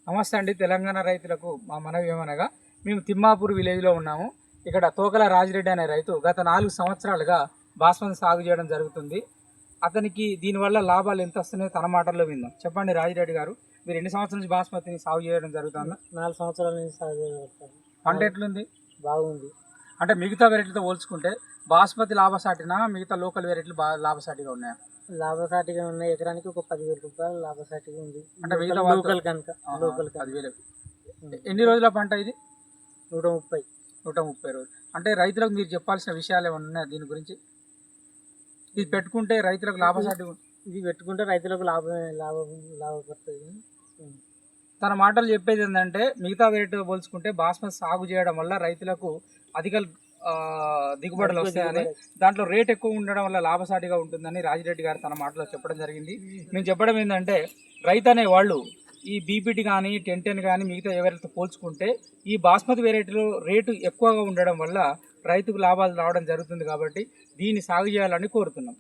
నమస్తే అండి. తెలంగాణ రైతులకు మా మనవి ఏమనగా, మేము తిమ్మాపూర్ విలేజ్లో ఉన్నాము. ఇక్కడ తోకల రాజిరెడ్డి అనే రైతు గత 4 సంవత్సరాలుగా బాస్మతి సాగు చేయడం జరుగుతుంది. అతనికి దీనివల్ల లాభాలు ఎంత వస్తున్నాయో తన మాటల్లో విందాం. చెప్పండి రాజిరెడ్డి గారు, మీరు ఎన్ని సంవత్సరాల నుంచి బాస్మతిని సాగు చేయడం జరుగుతుందా? 4 సంవత్సరాల నుంచి సాగు చేయగలుగుతాను. పంట ఎట్లుంది? బాగుంది. అంటే మిగతా వెరైటీతో పోల్చుకుంటే బాస్మతి లాభసాటినా, మిగతా లోకల్ వెరైటీలు బాగా లాభసాటిగా ఉన్నాయా? లాభసాటిగా ఉన్నాయి. ఎకరానికి ఒక 10,000 రూపాయలు లాభసాటిగా ఉంది. అంటే మిగతా లోకల్ కనుక లోకల్ 10,000. ఎన్ని రోజుల పంట ఇది? 130 రోజులు. అంటే రైతులకు మీరు చెప్పాల్సిన విషయాలు ఏమైనా ఉన్నాయా దీని గురించి? ఇది పెట్టుకుంటే రైతులకు లాభసాటి ఇది పెట్టుకుంటే రైతులకు లాభపడుతుంది. తన మాటలు చెప్పేది ఏంటంటే, మిగతా వెరైటీతో పోల్చుకుంటే బాస్మతి సాగు చేయడం వల్ల రైతులకు అధిక దిగుబడులు వస్తాయని, దాంట్లో రేట్ ఎక్కువ ఉండడం వల్ల లాభసాటిగా ఉంటుందని రాజిరెడ్డి గారు తన మాటలో చెప్పడం జరిగింది. మేము చెప్పడం ఏంటంటే, రైతు అనే వాళ్ళు ఈ బీపీటీ కానీ 1010 కానీ మిగతా ఎవరితో పోల్చుకుంటే ఈ బాస్మతి వెరైటీలో రేటు ఎక్కువగా ఉండడం వల్ల రైతుకు లాభాలు రావడం జరుగుతుంది. కాబట్టి దీన్ని సాగు చేయాలని కోరుతున్నాం.